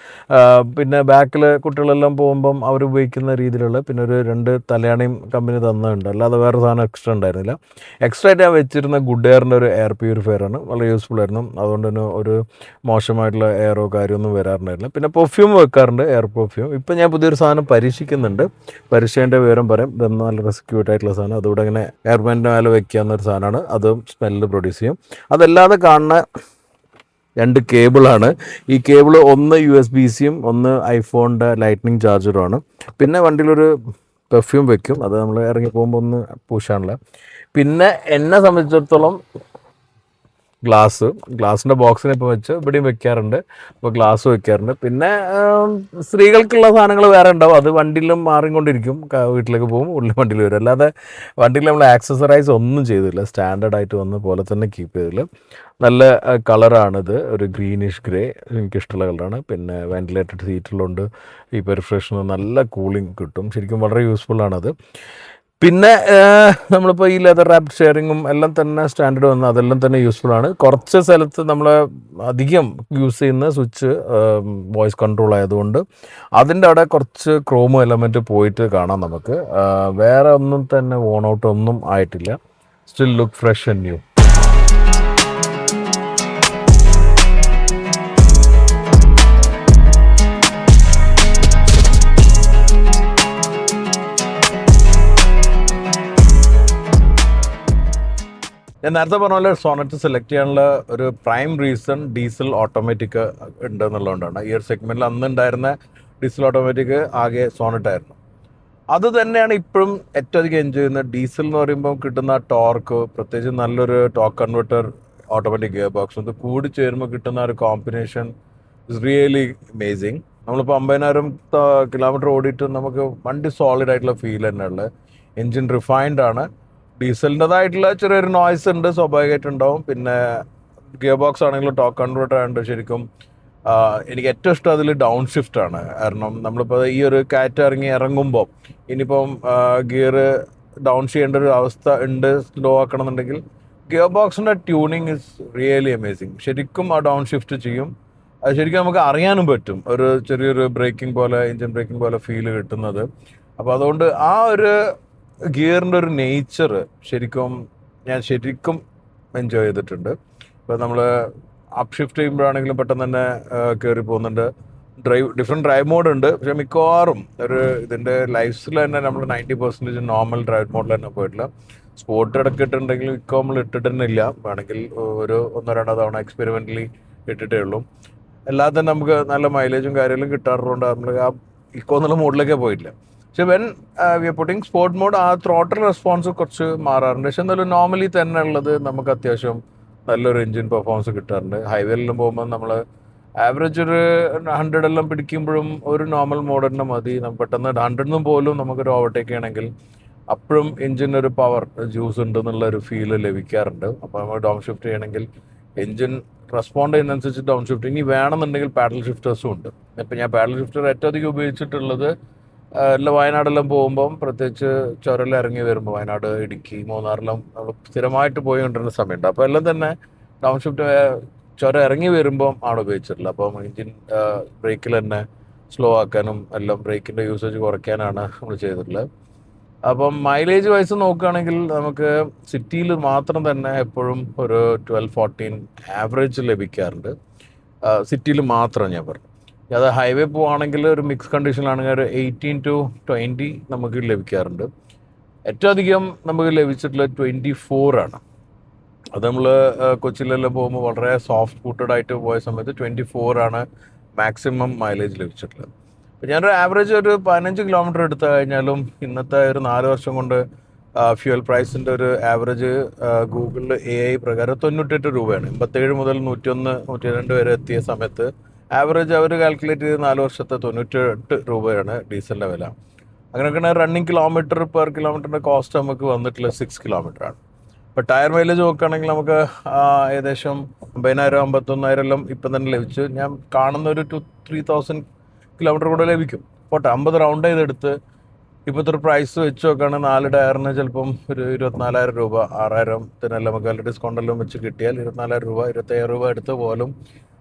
പിന്നെ ബാക്കിൽ കുട്ടികളെല്ലാം പോകുമ്പം അവർ ഉപയോഗിക്കുന്ന രീതിയിലുള്ള പിന്നെ ഒരു 2 തലയാണയും കമ്പനി തന്നുണ്ട്, അല്ലാതെ വേറെ സാധനം എക്സ്ട്രാ ഉണ്ടായിരുന്നില്ല. എക്സ്ട്രാ ആയിട്ട് ഞാൻ വെച്ചിരുന്ന ഗുഡ് എയറിൻ്റെ ഒരു എയർ പ്യൂരിഫയറാണ്, വളരെ യൂസ്ഫുൾ ആയിരുന്നു. അതുകൊണ്ട് തന്നെ ഒരു മോശമായിട്ടുള്ള എയറോ കാര്യമൊന്നും വരാറുണ്ടായിരുന്നില്ല. പിന്നെ പെർഫ്യൂം വെക്കാറുണ്ട്, എയർ പെർഫ്യൂം. ഇപ്പം ഞാൻ പുതിയൊരു സാധനം പരീക്ഷിക്കുന്നുണ്ട്, പരീക്ഷേൻ്റെ വിവരം പറയും. ഇതൊന്നും നല്ല റെസ്ക്യൂട്ട് ആയിട്ടുള്ള സാധനം, അതുകൂടെ ഇങ്ങനെ എയർമെൻറ്റിൻ്റെ മേലെ വെക്കാവുന്നൊരു സാധനമാണ്, അതും സ്മെല്ല് പ്രൊഡ്യൂസ് ചെയ്യും. അതല്ലാതെ കാണുന്ന 2 കേബിളാണ്. ഈ കേബിൾ ഒന്ന് USB-Cയും ഒന്ന് ഐഫോണിൻ്റെ ലൈറ്റ്നിങ് ചാർജറുമാണ്. പിന്നെ വണ്ടിയിലൊരു പെർഫ്യൂം വെക്കും, അത് നമ്മൾ ഇറങ്ങി പോകുമ്പോൾ ഒന്ന് പൂശാനുള്ള. പിന്നെ എന്നെ സംബന്ധിച്ചിടത്തോളം ഗ്ലാസിൻ്റെ ബോക്സിനെ ഇപ്പോൾ വെച്ച് ഇവിടെയും വെക്കാറുണ്ട്, ഇപ്പോൾ ഗ്ലാസ് വെക്കാറുണ്ട്. പിന്നെ സ്ത്രീകൾക്കുള്ള സാധനങ്ങൾ വേറെ ഉണ്ടാവും, അത് വണ്ടിയിലും മാറിക്കൊണ്ടിരിക്കും. വീട്ടിലേക്ക് പോകും, ഉള്ളിൽ വണ്ടിയിൽ വരും. അല്ലാതെ വണ്ടിയിൽ നമ്മൾ ആക്സസറൈസ് ഒന്നും ചെയ്തില്ല, സ്റ്റാൻഡേർഡായിട്ട് വന്ന പോലെ തന്നെ കീപ്പ് ചെയ്തില്ല. നല്ല കളറാണിത്, ഒരു ഗ്രീനിഷ് ഗ്രേ, എനിക്കിഷ്ടമുള്ള കളറാണ്. പിന്നെ വെന്റിലേറ്റഡ് സീറ്റുള്ളതുകൊണ്ട് ഈ പെർഫ്രഷന് നല്ല കൂളിംഗ് കിട്ടും, ശരിക്കും വളരെ യൂസ്ഫുള്ളാണത്. പിന്നെ നമ്മളിപ്പോൾ ഈ ലെതർ റാപ്പ് ഷെയറിങ്ങും എല്ലാം തന്നെ സ്റ്റാൻഡേർഡ് വന്ന് അതെല്ലാം തന്നെ യൂസ്ഫുള്ളാണ്. കുറച്ച് സ്ഥലത്ത് നമ്മൾ അധികം യൂസ് ചെയ്യുന്ന സ്വിച്ച് വോയിസ് കൺട്രോൾ ആയതുകൊണ്ട് അതിൻ്റെ അവിടെ കുറച്ച് ക്രോമോ എലമെൻറ്റ് പോയിട്ട് കാണാം നമുക്ക്. വേറെ ഒന്നും തന്നെ വോൺ ഔട്ട് ഒന്നും ആയിട്ടില്ല, still look fresh and new. ഞാൻ നേരത്തെ പറഞ്ഞ പോലെ സോണറ്റ് സെലക്ട് ചെയ്യാനുള്ള ഒരു പ്രൈം റീസൺ ഡീസൽ ഓട്ടോമാറ്റിക് ഉണ്ട് എന്നുള്ളതുകൊണ്ടാണ്. ഈ ഒരു സെഗ്മെൻറ്റിൽ അന്ന് ഉണ്ടായിരുന്ന ഡീസൽ ഓട്ടോമാറ്റിക് ആകെ സോണറ്റ് ആയിരുന്നു. അത് തന്നെയാണ് ഇപ്പോഴും ഏറ്റവും അധികം എൻജോയ് ചെയ്യുന്നത്. ഡീസൽ എന്ന് പറയുമ്പോൾ കിട്ടുന്ന ടോർക്ക്, പ്രത്യേകിച്ച് നല്ലൊരു torque converter automatic gear box, ഇത് കൂടി ചേരുമ്പോൾ കിട്ടുന്ന ഒരു കോമ്പിനേഷൻ ഇസ് റിയലി അമേസിങ്. നമ്മളിപ്പോൾ 50,000 കിലോമീറ്റർ ഓടിയിട്ട് നമുക്ക് വണ്ടി സോളിഡ് ആയിട്ടുള്ള ഫീൽ തന്നെയുള്ളത്. എൻജിൻ റിഫൈൻഡ് ആണ്. ഡീസലിൻ്റെതായിട്ടുള്ള ചെറിയൊരു നോയ്സ് ഉണ്ട്, സ്വാഭാവികമായിട്ടുണ്ടാവും. പിന്നെ ഗിയർ ബോക്സ് ആണെങ്കിലും ടോർക്ക് കൺവേർട്ടർ ആയതുകൊണ്ട് ശരിക്കും എനിക്ക് ഏറ്റവും ഇഷ്ടം അതിൽ ഡൗൺ ഷിഫ്റ്റ് ആണ്. കാരണം നമ്മളിപ്പോൾ ഈ ഒരു കാറ്റ് ഇറങ്ങുമ്പോൾ ഇനിയിപ്പം ഗിയർ ഡൗൺ ചെയ്യേണ്ട ഒരു അവസ്ഥ ഉണ്ട്, സ്ലോ ആക്കണമെന്നുണ്ടെങ്കിൽ ഗിയർ ബോക്സിൻ്റെ ട്യൂണിങ് ഇസ് റിയലി അമേസിങ്. ശരിക്കും ആ ഡൗൺ ഷിഫ്റ്റ് ചെയ്യും, അത് ശരിക്കും നമുക്ക് അറിയാനും പറ്റും, ഒരു ചെറിയൊരു ബ്രേക്കിംഗ് പോലെ, എഞ്ചിൻ ബ്രേക്കിംഗ് പോലെ ഫീൽ കിട്ടുന്നത്. അപ്പോൾ അതുകൊണ്ട് ആ ഒരു ഗിയറിൻ്റെ ഒരു നേച്ചർ ഞാൻ ശരിക്കും എൻജോയ് ചെയ്തിട്ടുണ്ട്. ഇപ്പോൾ നമ്മൾ അപ്പ് ഷിഫ്റ്റ് ചെയ്യുമ്പോഴാണെങ്കിലും പെട്ടെന്ന് തന്നെ കയറി പോകുന്നുണ്ട്. ഡിഫറെൻറ്റ് ഡ്രൈവ് മോഡ് ഉണ്ട്, പക്ഷേ മിക്കവാറും ഇതിൻ്റെ ലൈഫിൽ തന്നെ നമ്മൾ 90% നോർമൽ ഡ്രൈവ് മോഡിൽ തന്നെ പോയിട്ടില്ല. സ്പോർട്ട് ഇടയ്ക്കിട്ടുണ്ടെങ്കിൽ ഇക്കോ നമ്മൾ ഇട്ടിട്ടൊന്നുമില്ല, വേണമെങ്കിൽ ഒരു 1-2 തവണ എക്സ്പെരിമെൻ്റലി ഇട്ടിട്ടേ ഉള്ളൂ. അല്ലാതെ തന്നെ നമുക്ക് നല്ല മൈലേജും കാര്യങ്ങളും കിട്ടാറുണ്ട്, നമ്മൾ ആ ഇക്കോ എന്നുള്ള മോഡിലേക്കേ പോയിട്ടില്ല. പക്ഷെ when we are putting sport mode, ആ ത്രോട്ടൽ റെസ്പോൺസ് കുറച്ച് മാറാറുണ്ട്. പക്ഷെ എന്നാലും നോർമലി തന്നെ ഉള്ളത് നമുക്ക് അത്യാവശ്യം നല്ലൊരു എൻജിൻ പെർഫോമൻസ് കിട്ടാറുണ്ട്. ഹൈവേയിലെല്ലാം പോകുമ്പോൾ നമ്മൾ ആവറേജ് ഒരു 100 എല്ലാം പിടിക്കുമ്പോഴും ഒരു നോർമൽ മോഡ് തന്നെ മതി. പെട്ടെന്ന് 100 പോലും നമുക്കൊരു ഓവർടേക്ക് ചെയ്യണമെങ്കിൽ അപ്പോഴും എൻജിനൊരു പവർ ജ്യൂസ് ഉണ്ടെന്നുള്ള ഒരു ഫീല് ലഭിക്കാറുണ്ട്. അപ്പോൾ നമ്മൾ ഡൗൺ ഷിഫ്റ്റ് ചെയ്യണമെങ്കിൽ എൻജിൻ റെസ്പോണ്ട് ചെയ്യുന്നതനുസരിച്ച് ഡൗൺ ഷിഫ്റ്റ്. ഇനി വേണമെന്നുണ്ടെങ്കിൽ പാഡൽ ഷിഫ്റ്റേഴ്സും ഉണ്ട്. ഇപ്പം ഞാൻ പാഡൽ ഷിഫ്റ്റർ ഏറ്റവും അധികം ഉപയോഗിച്ചിട്ടുള്ളത് വയനാടെല്ലാം പോകുമ്പം, പ്രത്യേകിച്ച് ചുരം ഇറങ്ങി വരുമ്പോൾ, വയനാട്, ഇടുക്കി, മൂന്നാറിലും നമ്മൾ സ്ഥിരമായിട്ട് പോയിക്കൊണ്ടിരുന്ന സമയമുണ്ട്. അപ്പോൾ എല്ലാം തന്നെ ഡൗൺ ഷിഫ്റ്റ് ചുരം ഇറങ്ങി വരുമ്പം ആണ് ഉപയോഗിച്ചിട്ടുള്ളത്. അപ്പം എൻജിൻ ബ്രേക്കിൽ തന്നെ സ്ലോ ആക്കാനും എല്ലാം ബ്രേക്കിൻ്റെ യൂസേജ് കുറയ്ക്കാനാണ് നമ്മൾ ചെയ്തിട്ടുള്ളത്. അപ്പം മൈലേജ് വൈസ് നോക്കുകയാണെങ്കിൽ നമുക്ക് സിറ്റിയിൽ മാത്രം തന്നെ എപ്പോഴും ഒരു 12-14 ആവറേജ് ലഭിക്കാറുണ്ട്. സിറ്റിയിൽ മാത്രം ഞാൻ പറഞ്ഞു. അത് ഹൈവേ പോവുകയാണെങ്കിൽ ഒരു മിക്സ് കണ്ടീഷനിലാണെങ്കിൽ ഒരു 18-20 നമുക്ക് ലഭിക്കാറുണ്ട്. ഏറ്റവും അധികം നമുക്ക് ലഭിച്ചിട്ടുള്ളത് 24 ആണ്. അത് നമ്മൾ കൊച്ചിയിലെല്ലാം പോകുമ്പോൾ വളരെ സോഫ്റ്റ് ഫൂട്ടഡ് ആയിട്ട് പോയ സമയത്ത് 24 ആണ് മാക്സിമം മൈലേജ് ലഭിച്ചിട്ടുള്ളത്. അപ്പോൾ ഞാനൊരു ആവറേജ് ഒരു 15 കിലോമീറ്റർ എടുത്തു കഴിഞ്ഞാലും ഇന്നത്തെ ഒരു 4 വർഷം കൊണ്ട് ഫ്യൂൽ പ്രൈസിൻ്റെ ഒരു ആവറേജ് ഗൂഗിളിൽ AI പ്രകാരം 98 രൂപയാണ്. 87 മുതൽ 101, 102 വരെ എത്തിയ സമയത്ത് ആവറേജ് അവർ കാൽക്കുലേറ്റ് ചെയ്ത് 4 വർഷത്തെ 98 രൂപയാണ് ഡീസലിൻ്റെ വില. അങ്ങനെയൊക്കെയാണ് റണ്ണിങ് കിലോമീറ്റർ പെർ കിലോമീറ്ററിൻ്റെ കോസ്റ്റ് നമുക്ക് വന്നിട്ടുള്ളത് 6 കിലോമീറ്ററാണ്. ഇപ്പോൾ ടയർ മൈലേജ് നോക്കുകയാണെങ്കിൽ നമുക്ക് ഏകദേശം 50,000 51,000 എല്ലാം ഇപ്പം തന്നെ ലഭിച്ചു. ഞാൻ കാണുന്ന ഒരു 3,000 കിലോമീറ്റർ കൂടെ ലഭിക്കും. പോട്ടെ 50 റൗണ്ട് ചെയ്തെടുത്ത് ഇപ്പോഴത്തെ ഒരു പ്രൈസ് വെച്ച് നോക്കുകയാണെങ്കിൽ 4 ടയറിന് ചിലപ്പം ഒരു 24,000 രൂപ, 6,000-ത്തിനെല്ലാം നമുക്ക് നല്ല ഡിസ്കൗണ്ട് എല്ലാം വെച്ച് കിട്ടിയാൽ 24,000 രൂപ 25,000 രൂപ എടുത്ത് പോലും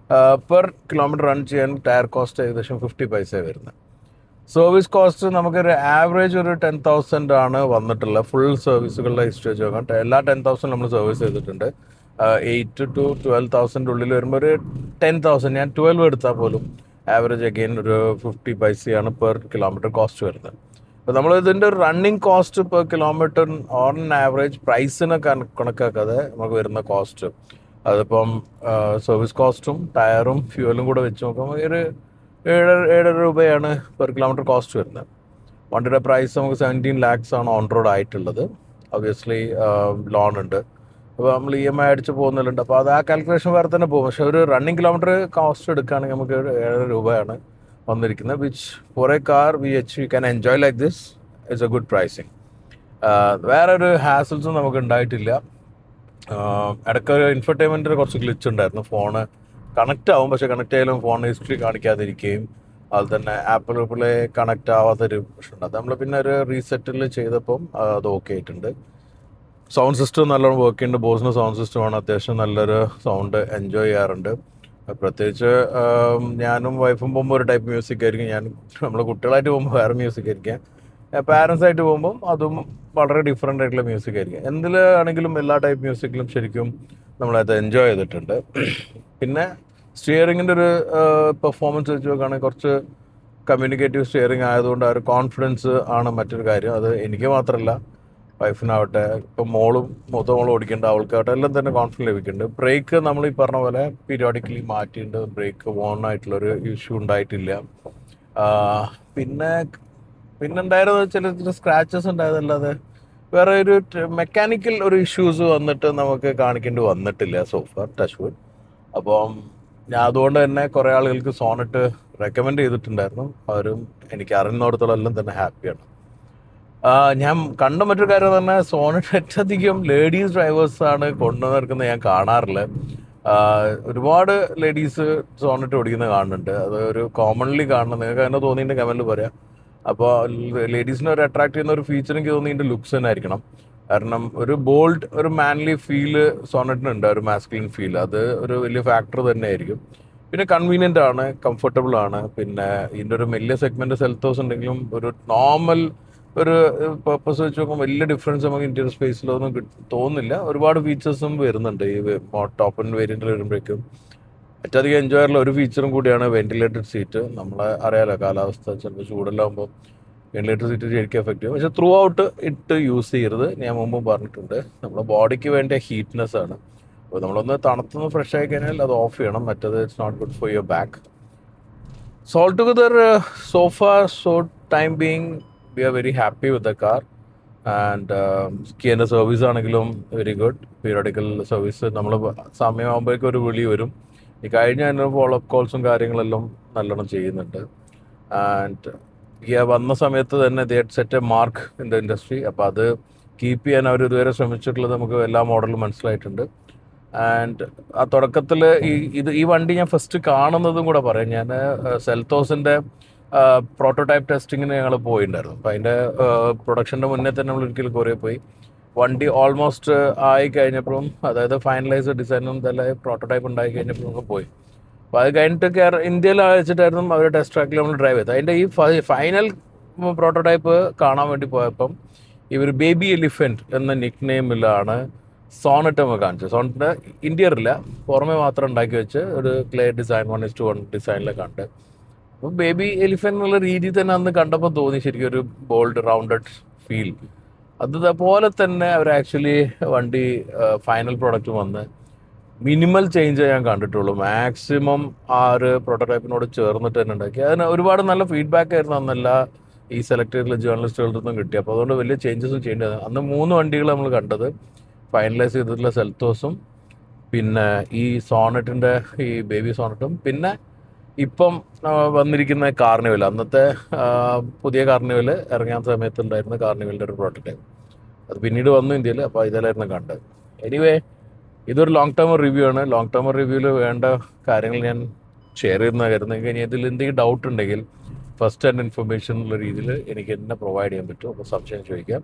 പെർ കിലോമീറ്റർ റൺ ചെയ്യാൻ ടയർ കോസ്റ്റ് ഏകദേശം 50 പൈസ വരുന്നത്. സർവീസ് കോസ്റ്റ് നമുക്കൊരു ആവറേജ് ഒരു 10,000 ആണ് വന്നിട്ടുള്ളത്. ഫുൾ സർവീസുകളുടെ ഹിസ്റ്ററി വെച്ച് നോക്കാം. എല്ലാ 10,000 നമ്മൾ സർവീസ് ചെയ്തിട്ടുണ്ട്. 8-12,000 ഉള്ളിൽ വരുമ്പോൾ ഒരു 10,000, ഞാൻ 12 എടുത്താൽ പോലും ആവറേജ് അഗെയിൻ ഒരു 50 പൈസയാണ് പെർ കിലോമീറ്റർ കോസ്റ്റ് വരുന്നത്. അപ്പോൾ നമ്മൾ ഇതിൻ്റെ running cost per kilometre on average പ്രൈസിനെ കണക്കാക്കാതെ നമുക്ക് വരുന്ന കോസ്റ്റ്, അതിപ്പം സർവീസ് കോസ്റ്റും ടയറും ഫ്യൂവലും കൂടെ വെച്ച് നോക്കുമ്പോൾ ഒരു 7 രൂപയാണ് പെർ കിലോമീറ്റർ കോസ്റ്റ് വരുന്നത്. വണ്ടിയുടെ പ്രൈസ് നമുക്ക് 17 lakhs ആണ് ഓൺ റോഡ് ആയിട്ടുള്ളത്. ഒബ്വിയസ്ലി ലോൺ ഉണ്ട്, അപ്പോൾ നമ്മൾ EMI അടിച്ച് പോകുന്നുണ്ട്. അപ്പോൾ അത് ആ കാൽക്കുലേഷൻ വേറെ തന്നെ പോകും. പക്ഷേ ഒരു റണ്ണിങ് കിലോമീറ്റർ കോസ്റ്റ് എടുക്കുകയാണെങ്കിൽ നമുക്ക് 7 രൂപയാണ് വന്നിരിക്കുന്നത്. Which for a car which you can enjoy like this it's a good pricing. വേറെ ഒരു ഹാസൽസും നമുക്ക് ഉണ്ടായിട്ടില്ല. ഇടയ്ക്ക് ഇൻഫർടൈൻമെൻറ്റിന് കുറച്ച് ഗ്ലിച്ച് ഉണ്ടായിരുന്നു. ഫോണ് കണക്റ്റ് ആവും, പക്ഷേ കണക്ട് ആയാലും ഫോൺ ഹിസ്റ്ററി കാണിക്കാതിരിക്കുകയും അതുപോലെ തന്നെ ആപ്പിൾ പ്ലേ കണക്റ്റ് ആവാത്തൊരു പ്രശ്നമുണ്ട്. അത് നമ്മൾ പിന്നെ ഒരു റീസെറ്റിൽ ചെയ്തപ്പം അത് ഓക്കെ ആയിട്ടുണ്ട്. സൗണ്ട് സിസ്റ്റം നല്ലോണം വർക്ക് ചെയ്യുന്നുണ്ട്. ബോസിൻ്റെ സൗണ്ട് സിസ്റ്റമാണ്, അത്യാവശ്യം നല്ലൊരു സൗണ്ട് എൻജോയ് ചെയ്യാറുണ്ട്. പ്രത്യേകിച്ച് ഞാനും വൈഫും പോകുമ്പോൾ ഒരു ടൈപ്പ് മ്യൂസിക് ആയിരിക്കും, നമ്മൾ കുട്ടികളായിട്ട് പോകുമ്പോൾ വേറെ മ്യൂസിക് ആയിരിക്കാം, പാരൻസ് ആയിട്ട് പോകുമ്പം അതും വളരെ ഡിഫറെൻ്റ് ആയിട്ടുള്ള മ്യൂസിക് ആയിരിക്കും. എന്തിലാണെങ്കിലും എല്ലാ ടൈപ്പ് മ്യൂസിക്കിലും ശരിക്കും നമ്മളത് എൻജോയ് ചെയ്തിട്ടുണ്ട്. പിന്നെ സ്റ്റിയറിങ്ങിൻ്റെ ഒരു പെർഫോമൻസ് വെച്ച് നോക്കുകയാണെങ്കിൽ കുറച്ച് കമ്മ്യൂണിക്കേറ്റീവ് സ്റ്റിയറിങ് ആയതുകൊണ്ട് ആ ഒരു കോൺഫിഡൻസ് ആണ് മറ്റൊരു കാര്യം. അത് എനിക്ക് മാത്രമല്ല, വൈഫിനാവട്ടെ, ഇപ്പം മൂത്ത മോളും ഓടിക്കേണ്ട അവൾക്കാവട്ടെ എല്ലാം തന്നെ കോൺഫിഡൻസ് ലഭിക്കുന്നുണ്ട്. ബ്രേക്ക് നമ്മൾ ഈ പറഞ്ഞ പോലെ പീരിയോഡിക്കലി മാറ്റിയിട്ട് ബ്രേക്ക് ഓൺ ആയിട്ടുള്ളൊരു ഇഷ്യൂ ഉണ്ടായിട്ടില്ല. പിന്നെ ഉണ്ടായിരുന്നത് ചില സ്ക്രാച്ചസ് ഉണ്ടായതല്ലാതെ വേറെ ഒരു മെക്കാനിക്കൽ ഒരു ഇഷ്യൂസ് വന്നിട്ട് നമുക്ക് കാണിക്കേണ്ടി വന്നിട്ടില്ല സോഫാർ, ടച്ച് വുഡ്. അപ്പം ഞാൻ അതുകൊണ്ട് തന്നെ കുറേ ആളുകൾക്ക് സോണറ്റ് റെക്കമെൻഡ് ചെയ്തിട്ടുണ്ടായിരുന്നു. അവരും എനിക്ക് അറിയുന്നിടത്തോളം എല്ലാം തന്നെ ഹാപ്പിയാണ്. ഞാൻ കണ്ട മറ്റൊരു കാര്യം തന്നെ, സോണറ്റ് ഏറ്റവും ലേഡീസ് ഡ്രൈവേഴ്സാണ് കൊണ്ടുവന്നിരിക്കുന്നത് ഞാൻ കാണാറില്ല. ഒരുപാട് ലേഡീസ് സോണറ്റ് ഓടിക്കുന്നത് കാണുന്നുണ്ട്. അത് ഒരു കോമൺലി കാണുന്നത്. നിങ്ങൾക്ക് അതിനെ തോന്നിയിട്ട് കമൻറ്റിൽ പറയാം. അപ്പോൾ ലേഡീസിനെ ഒരു അട്രാക്ട് ചെയ്യുന്ന ഒരു ഫീച്ചർ എനിക്ക് തോന്നിയിട്ട് ലുക്സ് തന്നെ ആയിരിക്കണം. കാരണം ഒരു ബോൾഡ്, ഒരു മാൻലി ഫീല് സോണറ്റിനുണ്ട്, ഒരു മാസ്കുലിൻ ഫീൽ. അത് ഒരു വലിയ ഫാക്ടർ തന്നെ ആയിരിക്കും. പിന്നെ കൺവീനിയൻ്റ് ആണ്, കംഫർട്ടബിൾ ആണ്. പിന്നെ ഇതിൻ്റെ ഒരു വലിയ സെഗ്മെൻറ്റ് സെൽത്തോസ് ഉണ്ടെങ്കിലും ഒരു നോർമൽ ഒരു പർപ്പസ് വെച്ച് നോക്കുമ്പോൾ വലിയ ഡിഫറൻസ് നമുക്ക് ഇന്റീരിയർ സ്പേസിലൊന്നും തോന്നുന്നില്ല. ഒരുപാട് ഫീച്ചേഴ്സും വരുന്നുണ്ട് ഈ ടോപ്പ് ആൻഡ് വേരിയൻറ്റിൽ വരുമ്പോഴേക്കും. ഏറ്റവും അധികം എൻജോയ് ആയിട്ടുള്ള ഒരു ഫീച്ചറും കൂടിയാണ് വെന്റിലേറ്റഡ് സീറ്റ്. നമ്മളെ അറിയാലോ, കാലാവസ്ഥ ചിലപ്പോൾ ചൂടെല്ലാകുമ്പോൾ വെന്റിലേറ്റഡ് സീറ്റ് ശരിക്കും എഫക്റ്റ് ചെയ്യും. പക്ഷേ ത്രൂ ഔട്ട് ഇട്ട് യൂസ് ചെയ്യരുത്, ഞാൻ മുമ്പും പറഞ്ഞിട്ടുണ്ട്. നമ്മുടെ ബോഡിക്ക് വേണ്ട ഹീറ്റ്നെസ് ആണ്. അപ്പോൾ നമ്മളൊന്ന് തണുത്തുനിന്ന് ഫ്രഷ് ആയി കഴിഞ്ഞാൽ അത് ഓഫ് ചെയ്യണം, മറ്റത് it's not good for your back. So all together so far so time being we are very happy with the car. And കിയൻ്റെ സർവീസ് ആണെങ്കിലും വെരി ഗുഡ്. പീരിയോഡിക്കൽ സർവീസ് നമ്മൾ സമയമാകുമ്പോഴേക്കും ഒരു വിളി വരും. ഈ കഴിഞ്ഞ തന്നെ ഫോളോ അപ്പ് കോൾസും കാര്യങ്ങളെല്ലാം നല്ലോണം ചെയ്യുന്നുണ്ട്. ആൻഡ് വന്ന സമയത്ത് തന്നെ they had set A mark in the industry. അപ്പോൾ അത് കീപ്പ് ചെയ്യാൻ അവർ ഇതുവരെ ശ്രമിച്ചിട്ടുള്ളത് നമുക്ക് എല്ലാ മോഡലും മനസ്സിലായിട്ടുണ്ട്. ആൻഡ് ആ തുടക്കത്തിൽ ഈ വണ്ടി ഞാൻ ഫസ്റ്റ് കാണുന്നതും കൂടെ പറയാം. ഞാൻ സെൽത്തോസിൻ്റെ പ്രോട്ടോടൈപ്പ് ടെസ്റ്റിങ്ങിന് ഞങ്ങൾ പോയിട്ടുണ്ടായിരുന്നു. അപ്പോൾ അതിൻ്റെ പ്രൊഡക്ഷൻ്റെ മുന്നേ തന്നെ നമ്മൾ ഒരിക്കലും കുറേ പോയി. വണ്ടി ഓൾമോസ്റ്റ് ആയി കഴിഞ്ഞപ്പോഴും, അതായത് ഫൈനലൈസ് ഡിസൈനും ഇതെല്ലാം പ്രോട്ടോടൈപ്പ് ഉണ്ടായി കഴിഞ്ഞപ്പോൾ നമുക്ക് പോയി. അപ്പോൾ അത് കഴിഞ്ഞിട്ട് ഇന്ത്യയിൽ അയച്ചിട്ടായിരുന്നു അവർ ടെസ്റ്റ് ട്രാക്കിൽ നമ്മൾ ഡ്രൈവ് ചെയ്തത്. അതിൻ്റെ ഈ ഫൈനൽ പ്രോട്ടോടൈപ്പ് കാണാൻ വേണ്ടി പോയപ്പം ഇവർ ബേബി എലിഫൻറ്റ് എന്ന നിക് നെയിമിലാണ് സോണറ്റ് നമ്മൾ കാണിച്ചത്. സോണറ്റിൻ്റെ ഇൻറ്റീരിയറില്ല, പുറമെ മാത്രം ഉണ്ടാക്കി വെച്ച് ഒരു ക്ലേ ഡിസൈൻ 1:1 ഡിസൈനിലൊക്കെ കണ്ട്. അപ്പോൾ ബേബി എലിഫൻറ്റ് എന്നുള്ള രീതിയിൽ തന്നെ അന്ന് കണ്ടപ്പോൾ തോന്നി ശരിക്കും ഒരു ബോൾഡ് റൗണ്ടഡ് ഫീൽ. അതുപോലെ തന്നെ അവർ ആക്ച്വലി വണ്ടി ഫൈനൽ പ്രോഡക്റ്റ് വന്ന് മിനിമൽ ചേഞ്ച് ഞാൻ കണ്ടിട്ടുള്ളൂ. മാക്സിമം ആ ഒരു പ്രോട്ടോടൈപ്പിനോട് ചേർന്നിട്ട് തന്നെ ഉണ്ടാക്കി. അതിന് ഒരുപാട് നല്ല ഫീഡ്ബാക്ക് ആയിരുന്നു അന്നല്ല ഈ സെലക്ട് ചെയ്തിട്ടുള്ള ജേർണലിസ്റ്റുകളുടെ നിന്നും കിട്ടി. അപ്പോൾ അതുകൊണ്ട് വലിയ ചേഞ്ചസും ചെയ്യേണ്ടത്. അന്ന് 3 വണ്ടികൾ നമ്മൾ കണ്ടത്, ഫൈനലൈസ് ചെയ്തിട്ടുള്ള സെൽത്തോസും, പിന്നെ ഈ സോണറ്റിൻ്റെ ഈ ബേബി സോണറ്റും, പിന്നെ ഇപ്പം വന്നിരിക്കുന്ന കാർണിവൽ, അന്നത്തെ പുതിയ കാർണിവൽ ഇറങ്ങാൻ സമയത്തുണ്ടായിരുന്ന കാർണിവലിൻ്റെ ഒരു പ്രോട്ടോടൈപ്പ്. അത് പിന്നീട് വന്നു ഇന്ത്യയിൽ. അപ്പോൾ ഇതിലായിരുന്നു കണ്ടത്. എനിവേ, ഇതൊരു ലോങ് ടേം റിവ്യൂ ആണ്. ലോങ് ടേം റിവ്യൂവിൽ വേണ്ട കാര്യങ്ങൾ ഞാൻ ഷെയർ ചെയ്യുന്ന കരുതുന്നത്. ഇനി ഇതിൽ എന്തെങ്കിലും ഡൗട്ട് ഉണ്ടെങ്കിൽ ഫസ്റ്റ് ഹാൻഡ് ഇൻഫർമേഷൻ എന്നുള്ള രീതിയിൽ എനിക്ക് എന്നെ പ്രൊവൈഡ് ചെയ്യാൻ പറ്റും. അപ്പോൾ സംശയം ചോദിക്കാം.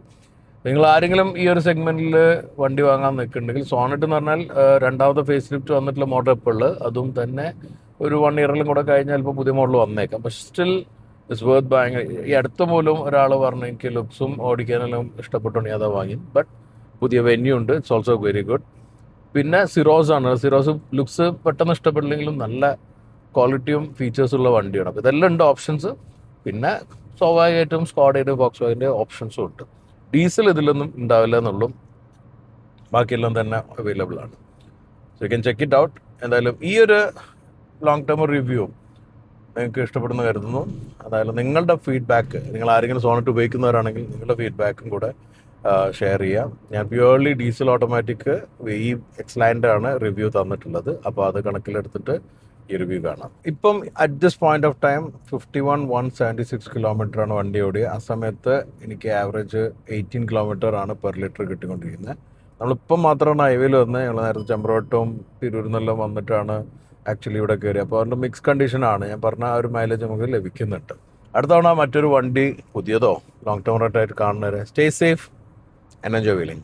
നിങ്ങൾ ആരെങ്കിലും ഈ ഒരു സെഗ്മെൻറ്റിൽ വണ്ടി വാങ്ങാൻ നിൽക്കുന്നുണ്ടെങ്കിൽ, സോണറ്റ് എന്ന് പറഞ്ഞാൽ രണ്ടാമത്തെ ഫേസ് ലിഫ്റ്റ് വന്നിട്ടുള്ള മോഡൽ ഇപ്പോൾ ഉള്ളത്, അതും തന്നെ ഒരു 1 ഇയറിലും കൂടെ കഴിഞ്ഞാൽ ഇപ്പോൾ പുതിയ മോഡൽ വന്നേക്കാം. പക്ഷെ സ്റ്റിൽ ഇറ്റ്സ് വർത്ത് ബൈങ്. ഈ അടുത്ത പോലും ഒരാൾ പറഞ്ഞു എനിക്ക് ലുക്സും ഓടിക്കാനെല്ലാം ഇഷ്ടപ്പെട്ടുണ്ടെങ്കിൽ അതാ വാങ്ങി. ബട്ട് പുതിയ വെന്യൂ ഉണ്ട്, ഇറ്റ്സ് ഓൾസോ വെരി ഗുഡ്. പിന്നെ സിറോസ് ആണ്. സിറോസ് ലുക്സ് പെട്ടെന്ന് ഇഷ്ടപ്പെട്ടില്ലെങ്കിലും നല്ല ക്വാളിറ്റിയും ഫീച്ചേഴ്സും ഉള്ള വണ്ടിയാണ്. അപ്പോൾ ഇതെല്ലാം ഉണ്ട് ഓപ്ഷൻസ്. പിന്നെ സ്വാഭാവികമായിട്ടും സ്കോഡയുടെ ബോക്സ് വാഗിൻ്റെ ഓപ്ഷൻസും ഉണ്ട്. ഡീസൽ ഇതിലൊന്നും ഉണ്ടാവില്ല എന്നുള്ളൂ, ബാക്കിയെല്ലാം തന്നെ അവൈലബിൾ ആണ്. So you can check it out. എന്തായാലും ഈ ഒരു ലോങ് ടേം റിവ്യൂ നിങ്ങൾക്ക് ഇഷ്ടപ്പെടുന്നു കരുതുന്നു. അതായത് നിങ്ങളുടെ ഫീഡ്ബാക്ക്, നിങ്ങൾ ആരെങ്കിലും സോണറ്റ് ഉപയോഗിക്കുന്നവരാണെങ്കിൽ നിങ്ങളുടെ ഫീഡ്ബാക്കും കൂടെ ഷെയർ ചെയ്യാം. ഞാൻ പ്യുവർലി ഡീസൽ ഓട്ടോമാറ്റിക് ഈ എക്സ്ലാൻഡാണ് റിവ്യൂ തന്നിട്ടുള്ളത്. അപ്പോൾ അത് കണക്കിലെടുത്തിട്ട് ഈ റിവ്യൂ കാണാം. ഇപ്പം at this point of time 51,176 കിലോമീറ്ററാണ് വണ്ടി ഓടിയത്. ആ സമയത്ത് എനിക്ക് ആവറേജ് 18 കിലോമീറ്റർ ആണ് പെർ ലിറ്റർ കിട്ടിക്കൊണ്ടിരിക്കുന്നത്. നമ്മളിപ്പം മാത്രമാണ് ഹൈവേയിൽ വന്നത്. ഞങ്ങൾ നേരത്തെ ചെമ്പ്രോട്ടും തിരൂരിന്നെല്ലാം വന്നിട്ടാണ് ആക്ച്വലി ഇവിടെ കയറി. അപ്പോൾ അതുകൊണ്ട് മിക്സ് കണ്ടീഷനാണ്. ഞാൻ പറഞ്ഞ ആ ഒരു മൈലേജ് നമുക്ക് ലഭിക്കുന്നുണ്ട്. അടുത്ത തവണ മറ്റൊരു വണ്ടി പുതിയതോ ലോങ് ടേം റൈറ്റായിട്ട് കാണുന്നവരെ stay safe and enjoy wheeling.